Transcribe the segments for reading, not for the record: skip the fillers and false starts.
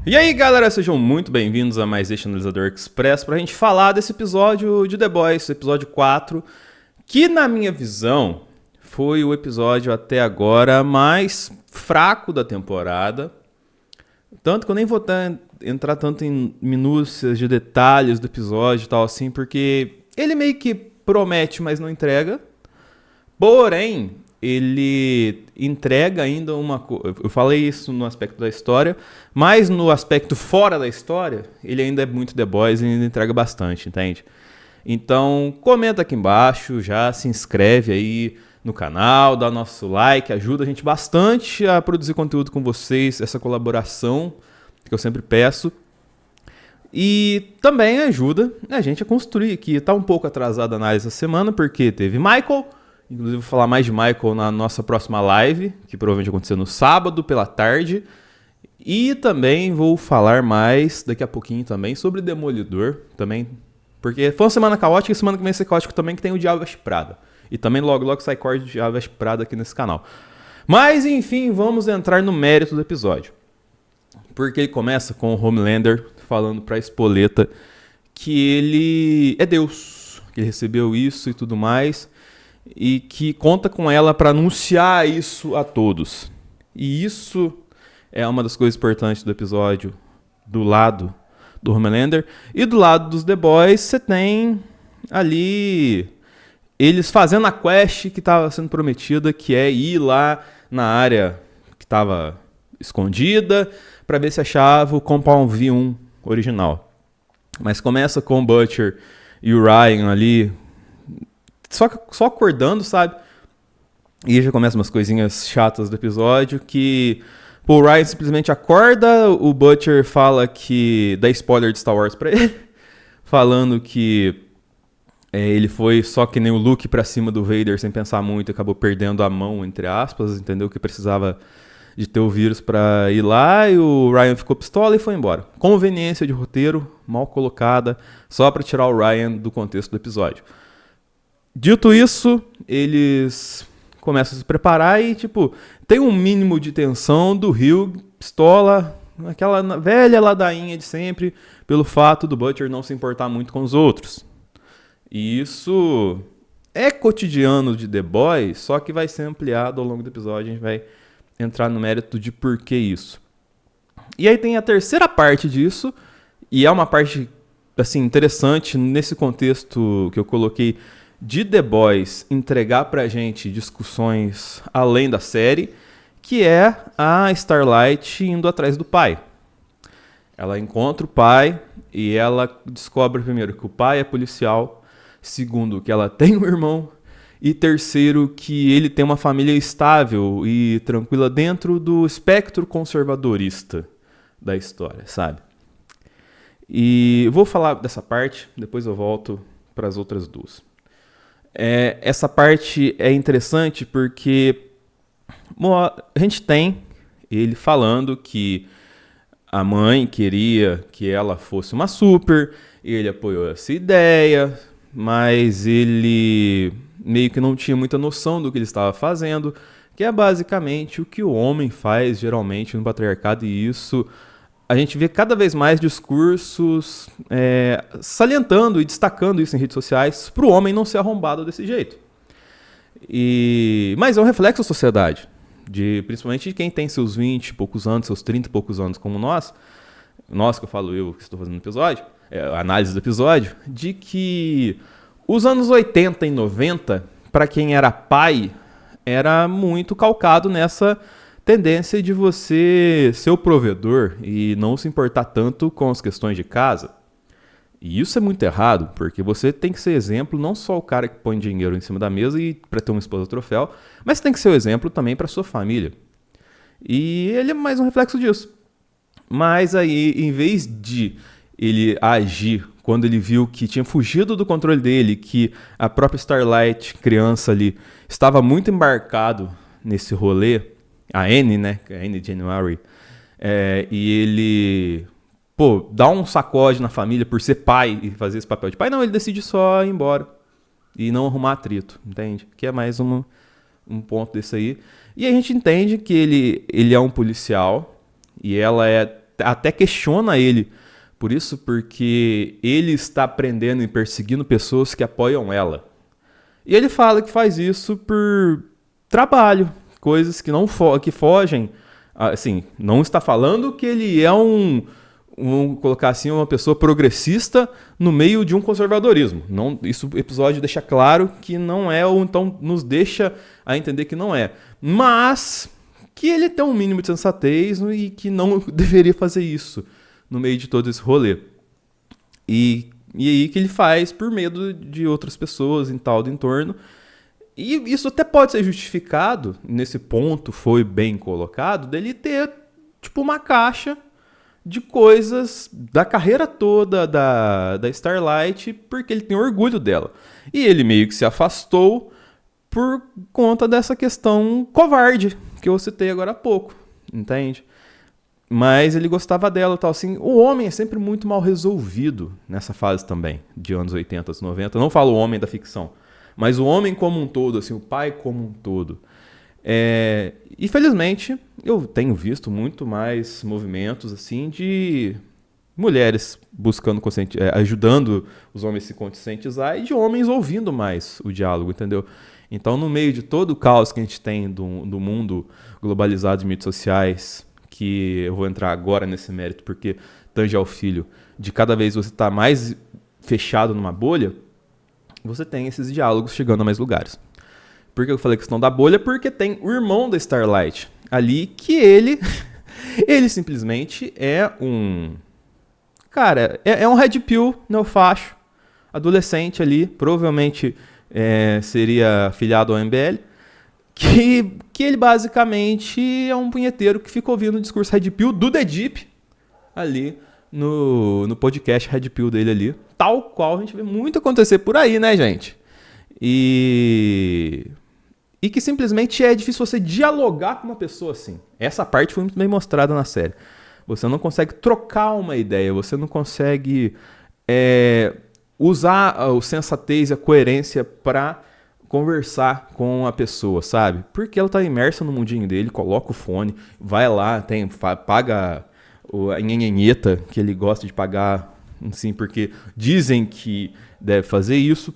E aí galera, sejam muito bem-vindos a mais este Analisador Express pra gente falar desse episódio de The Boys, episódio 4, que na minha visão foi o episódio até agora mais fraco da temporada. Tanto que eu nem vou entrar tanto em minúcias de detalhes do episódio e tal assim, porque ele meio que promete, mas não entrega. Porém, ele entrega ainda uma coisa. Eu falei isso no aspecto da história, mas no aspecto fora da história, ele ainda é muito The Boys e ainda entrega bastante, entende? Então, comenta aqui embaixo, já se inscreve aí no canal, dá nosso like, ajuda a gente bastante a produzir conteúdo com vocês, essa colaboração que eu sempre peço. E também ajuda a gente a construir aqui. Tá um pouco atrasada a análise essa semana, porque teve Michael. Inclusive vou falar mais de Michael na nossa próxima live, que provavelmente vai acontecer no sábado pela tarde. E também vou falar mais daqui a pouquinho também sobre Demolidor, também, porque foi uma semana caótica e semana que vem vai ser caótico também, que tem o Diabo Veste Prada. E também logo sai corte de Diabo Veste Prada aqui nesse canal. Mas enfim, vamos entrar no mérito do episódio. Porque ele começa com o Homelander falando pra Espoleta que ele é Deus, que ele recebeu isso e tudo mais, e que conta com ela para anunciar isso a todos. E isso é uma das coisas importantes do episódio, do lado do Homelander. E do lado dos The Boys, você tem ali eles fazendo a quest que estava sendo prometida, que é ir lá na área que estava escondida para ver se achava o Compound V1 original. Mas começa com o Butcher e o Ryan ali só acordando, sabe? E já começam umas coisinhas chatas do episódio, que o Ryan simplesmente acorda, o Butcher fala que dá spoiler de Star Wars pra ele, falando que ele foi só que nem o Luke pra cima do Vader sem pensar muito e acabou perdendo a mão, entre aspas, entendeu? Que precisava de ter o vírus pra ir lá, e o Ryan ficou pistola e foi embora. Conveniência de roteiro, mal colocada, só pra tirar o Ryan do contexto do episódio. Dito isso, eles começam a se preparar e, tipo, tem um mínimo de tensão do Hugh, pistola, aquela velha ladainha de sempre, pelo fato do Butcher não se importar muito com os outros. E isso é cotidiano de The Boys, só que vai ser ampliado ao longo do episódio, a gente vai entrar no mérito de por que isso. E aí tem a terceira parte disso, e é uma parte, assim, interessante nesse contexto que eu coloquei de The Boys entregar pra gente discussões além da série, que é a Starlight indo atrás do pai. Ela encontra o pai e ela descobre primeiro que o pai é policial, segundo que ela tem um irmão, e terceiro que ele tem uma família estável e tranquila dentro do espectro conservadorista da história, sabe? E eu vou falar dessa parte, depois eu volto para as outras duas. Essa parte é interessante porque a gente tem ele falando que a mãe queria que ela fosse uma super, ele apoiou essa ideia, mas ele meio que não tinha muita noção do que ele estava fazendo, que é basicamente o que o homem faz geralmente no patriarcado, e isso a gente vê cada vez mais discursos salientando e destacando isso em redes sociais para o homem não ser arrombado desse jeito. Mas é um reflexo da sociedade, principalmente de quem tem seus 20 e poucos anos, seus 30 e poucos anos como nós que eu falo eu que estou fazendo o episódio, análise do episódio, de que os anos 80 e 90, para quem era pai, era muito calcado nessa tendência de você ser o provedor e não se importar tanto com as questões de casa. E isso é muito errado, porque você tem que ser exemplo, não só o cara que põe dinheiro em cima da mesa e para ter uma esposa troféu, mas tem que ser o exemplo também para sua família. E ele é mais um reflexo disso. Mas aí, em vez de ele agir quando ele viu que tinha fugido do controle dele, que a própria Starlight, criança ali, estava muito embarcado nesse rolê, a Annie, né? A Annie January. E ele, dá um sacode na família por ser pai e fazer esse papel de pai. Não, ele decide só ir embora e não arrumar atrito, entende? Que é mais um ponto desse aí. E a gente entende que ele é um policial e ela é até questiona ele por isso, porque ele está prendendo e perseguindo pessoas que apoiam ela. E ele fala que faz isso por trabalho, coisas que não que fogem. Assim, não está falando que ele é vamos colocar assim, uma pessoa progressista no meio de um conservadorismo. Não, isso o episódio deixa claro que não é, ou então nos deixa a entender que não é. Mas que ele tem um mínimo de sensatez e que não deveria fazer isso no meio de todo esse rolê. E aí que ele faz por medo de outras pessoas em tal do entorno. E isso até pode ser justificado, nesse ponto foi bem colocado, dele ter tipo uma caixa de coisas da carreira toda da Starlight, porque ele tem orgulho dela. E ele meio que se afastou por conta dessa questão covarde que eu citei agora há pouco, entende? Mas ele gostava dela e tal, assim. O homem é sempre muito mal resolvido nessa fase também, de anos 80, 90. Eu não falo o homem da ficção, mas o homem como um todo, assim, o pai como um todo. E felizmente eu tenho visto muito mais movimentos assim de mulheres buscando ajudando os homens a se conscientizar e de homens ouvindo mais o diálogo, entendeu? Então, no meio de todo o caos que a gente tem do mundo globalizado de mídias sociais, que eu vou entrar agora nesse mérito porque tange ao filho, de cada vez você estar mais fechado numa bolha, você tem esses diálogos chegando a mais lugares. Por que eu falei questão da bolha? Porque tem o irmão da Starlight ali, que ele simplesmente é um... Cara, é um red pill neofacho, adolescente ali, provavelmente seria afiliado ao MBL, que ele basicamente é um punheteiro que fica ouvindo o discurso red pill do The Deep ali no podcast red pill dele ali, tal qual a gente vê muito acontecer por aí, né, gente? E que simplesmente é difícil você dialogar com uma pessoa assim. Essa parte foi muito bem mostrada na série. Você não consegue trocar uma ideia, você não consegue usar o sensatez e a coerência para conversar com a pessoa, sabe? Porque ela tá imersa no mundinho dele, coloca o fone, vai lá, paga a nhenhenheta que ele gosta de pagar, assim, porque dizem que deve fazer isso.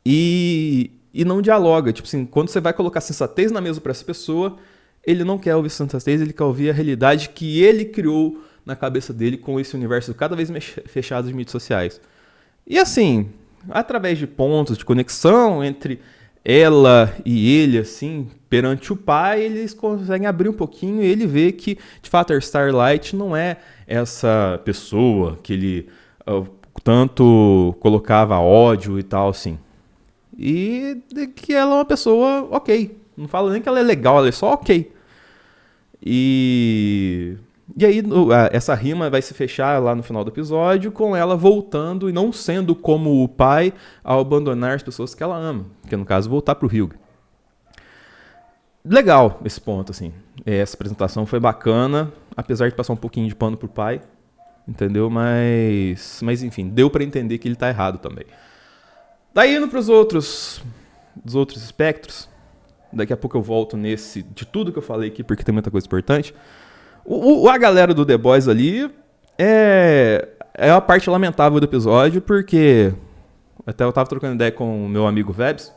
E não dialoga. Tipo assim, quando você vai colocar sensatez na mesa para essa pessoa, ele não quer ouvir sensatez, ele quer ouvir a realidade que ele criou na cabeça dele com esse universo cada vez mais fechado de mídias sociais. E assim, através de pontos de conexão entre ela e ele, assim, perante o pai, eles conseguem abrir um pouquinho e ele vê que, de fato, a Starlight não é essa pessoa que ele tanto colocava ódio e tal, assim. E que ela é uma pessoa ok. Não falo nem que ela é legal, ela é só ok. E aí essa rima vai se fechar lá no final do episódio com ela voltando e não sendo como o pai ao abandonar as pessoas que ela ama. Que no caso, voltar pro Hugh. Legal esse ponto, assim. Essa apresentação foi bacana, apesar de passar um pouquinho de pano pro pai. Entendeu? Mas enfim, deu pra entender que ele tá errado também. Daí indo para os outros espectros, daqui a pouco eu volto de tudo que eu falei aqui, porque tem muita coisa importante. A galera do The Boys ali é a parte lamentável do episódio, porque até eu tava trocando ideia com o meu amigo Vebs,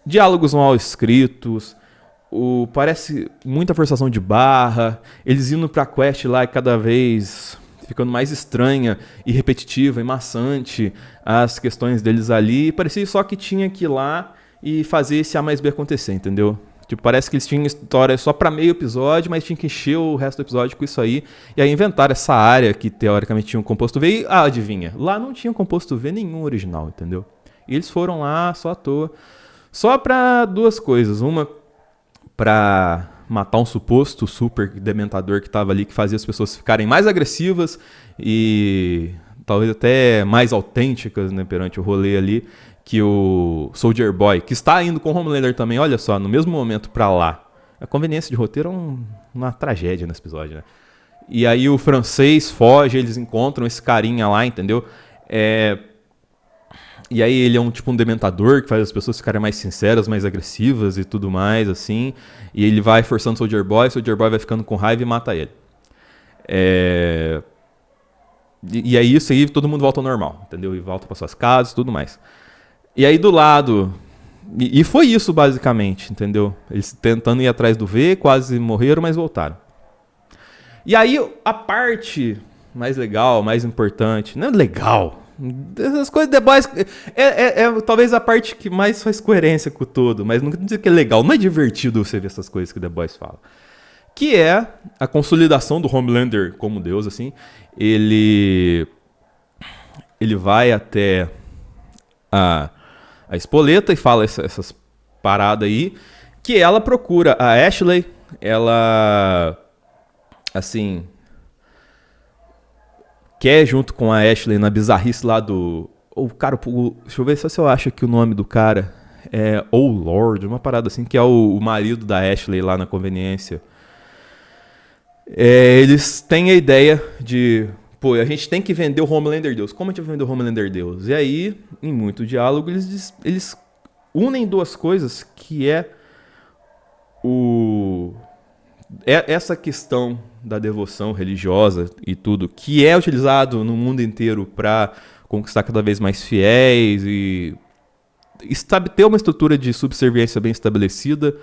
diálogos mal escritos, parece muita forçação de barra, eles indo pra quest lá e cada vez ficando mais estranha e repetitiva e maçante as questões deles ali. Parecia só que tinha que ir lá e fazer esse A mais B acontecer, entendeu? Tipo, parece que eles tinham história só pra meio episódio, mas tinha que encher o resto do episódio com isso aí. E aí inventaram essa área que teoricamente tinha um composto V e, adivinha, lá não tinha composto V nenhum original, entendeu? E eles foram lá só à toa. Só pra duas coisas. Uma, pra matar um suposto super dementador que estava ali, que fazia as pessoas ficarem mais agressivas e talvez até mais autênticas, né, perante o rolê ali, que o Soldier Boy, que está indo com o Homelander também, olha só, no mesmo momento pra lá. A conveniência de roteiro é uma tragédia nesse episódio, né? E aí o francês foge, eles encontram esse carinha lá, entendeu? E aí ele é um dementador que faz as pessoas ficarem mais sinceras, mais agressivas e tudo mais, assim. E ele vai forçando o Soldier Boy vai ficando com raiva e mata ele. E aí isso aí todo mundo volta ao normal, entendeu? E volta para suas casas e tudo mais. E aí do lado... E foi isso basicamente, entendeu? Eles tentando ir atrás do V, quase morreram, mas voltaram. E aí a parte mais legal, mais importante... Não é legal... Essas coisas de The Boys é talvez a parte que mais faz coerência com tudo, mas não quer dizer que é legal, não é divertido você ver essas coisas que The Boys fala. Que é a consolidação do Homelander como Deus, assim. Ele vai até a Espoleta e fala essas paradas aí, que ela procura a Ashley, ela, assim... quer junto com a Ashley na bizarrice lá do... deixa eu ver se eu acho aqui o nome do cara. É Lord, uma parada assim, que é o marido da Ashley lá na conveniência. Eles têm a ideia de... Pô, a gente tem que vender o Homelander Deus. Como a gente vai vender o Homelander Deus? E aí, em muito diálogo, eles unem duas coisas, que é essa questão da devoção religiosa e tudo, que é utilizado no mundo inteiro para conquistar cada vez mais fiéis e ter uma estrutura de subserviência bem estabelecida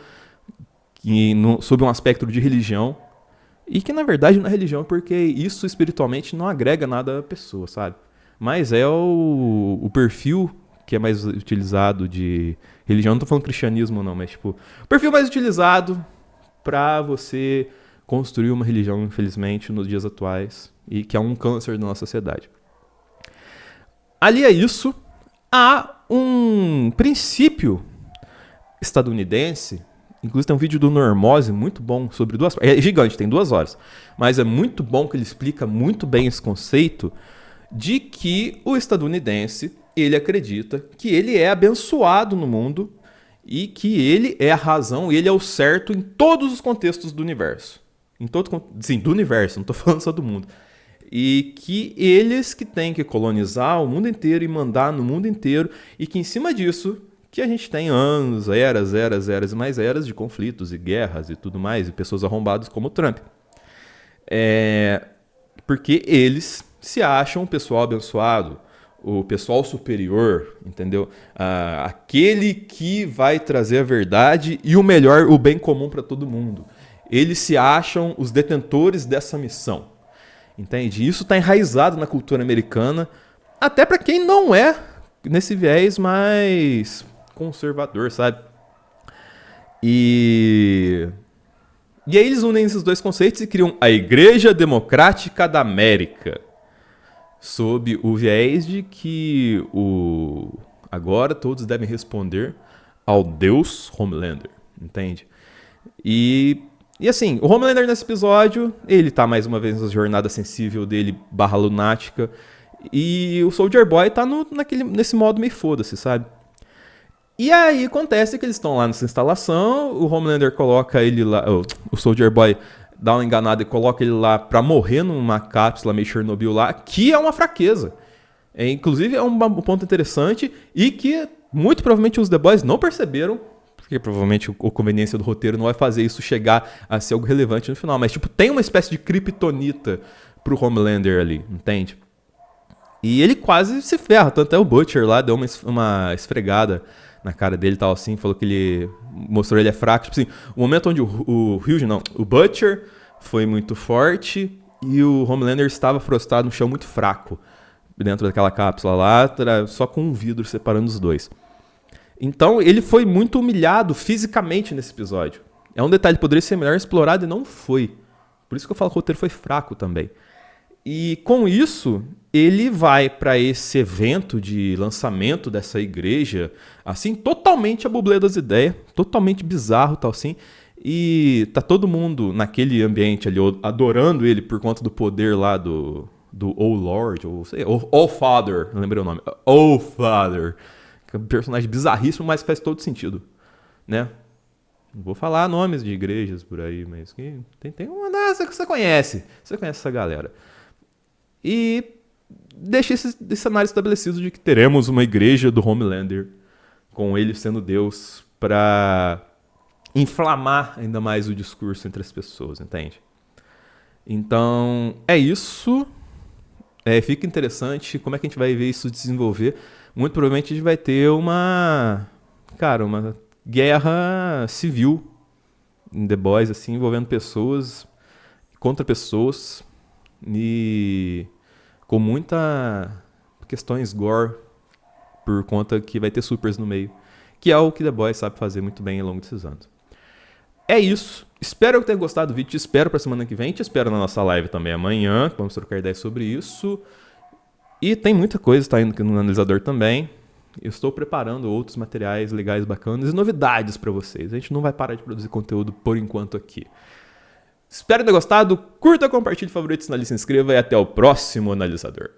sob um aspecto de religião, e que na verdade não é religião, porque isso espiritualmente não agrega nada à pessoa, sabe? Mas é o perfil que é mais utilizado de religião, não tô falando cristianismo não, mas tipo, o perfil mais utilizado para você construir uma religião, infelizmente, nos dias atuais, e que é um câncer da nossa sociedade. Ali a isso, há um princípio estadunidense, inclusive tem um vídeo do Normose muito bom sobre é gigante, tem 2 horas, mas é muito bom que ele explica muito bem esse conceito de que o estadunidense, ele acredita que ele é abençoado no mundo e que ele é a razão, ele é o certo em todos os contextos do universo. Sim, do universo, não estou falando só do mundo. E que eles que têm que colonizar o mundo inteiro e mandar no mundo inteiro, e que em cima disso, que a gente tem anos, eras e mais eras de conflitos e guerras e tudo mais, e pessoas arrombadas como o Trump. Porque eles se acham o pessoal abençoado, o pessoal superior, entendeu? Aquele que vai trazer a verdade e o melhor, o bem comum para todo mundo. Eles se acham os detentores dessa missão, entende? Isso está enraizado na cultura americana, até para quem não é nesse viés mais conservador, sabe? E aí eles unem esses dois conceitos e criam a Igreja Democrática da América, sob o viés de que agora todos devem responder ao Deus Homelander, entende? E assim, o Homelander nesse episódio, ele tá mais uma vez na jornada sensível dele /lunática, e o Soldier Boy tá nesse modo meio foda-se, sabe? E aí acontece que eles estão lá nessa instalação, o Homelander coloca ele lá, o Soldier Boy dá uma enganada e coloca ele lá pra morrer numa cápsula meio Chernobyl lá, que é uma fraqueza. Inclusive é um ponto interessante e que muito provavelmente os The Boys não perceberam, porque provavelmente a conveniência do roteiro não vai fazer isso chegar a ser algo relevante no final. Mas, tipo, tem uma espécie de kryptonita pro Homelander ali, entende? E ele quase se ferra. Tanto é o Butcher lá, deu uma esfregada na cara dele e tal, assim. Falou que ele mostrou ele é fraco. Tipo assim, o momento onde o Butcher foi muito forte e o Homelander estava frustrado no chão muito fraco. Dentro daquela cápsula lá, só com um vidro separando os dois. Então, ele foi muito humilhado fisicamente nesse episódio. É um detalhe que poderia ser melhor explorado e não foi. Por isso que eu falo que o roteiro foi fraco também. E com isso, ele vai para esse evento de lançamento dessa igreja, assim, totalmente a bublé das ideias, totalmente bizarro, tal assim. E tá todo mundo naquele ambiente ali, adorando ele por conta do poder lá do Lord, ou sei, Father, não lembrei o nome. Father. É um personagem bizarríssimo, mas faz todo sentido, né? Não vou falar nomes de igrejas por aí, mas tem uma dessa que você conhece. Você conhece essa galera. E deixa esse cenário estabelecido de que teremos uma igreja do Homelander, com ele sendo Deus, para inflamar ainda mais o discurso entre as pessoas, entende? Então, é isso. Fica interessante como é que a gente vai ver isso desenvolver. Muito provavelmente a gente vai ter uma guerra civil em The Boys, assim, envolvendo pessoas contra pessoas e com muita questões gore por conta que vai ter supers no meio, que é o que The Boys sabe fazer muito bem ao longo desses anos. É isso. Espero que tenha gostado do vídeo. Te espero pra semana que vem. Te espero na nossa live também amanhã. Vamos trocar ideias sobre isso. E tem muita coisa que tá indo aqui no analisador também. Eu estou preparando outros materiais legais, bacanas e novidades pra vocês. A gente não vai parar de produzir conteúdo por enquanto aqui. Espero ter gostado. Curta, compartilhe, favorite, sinalize, se inscreva e até o próximo analisador.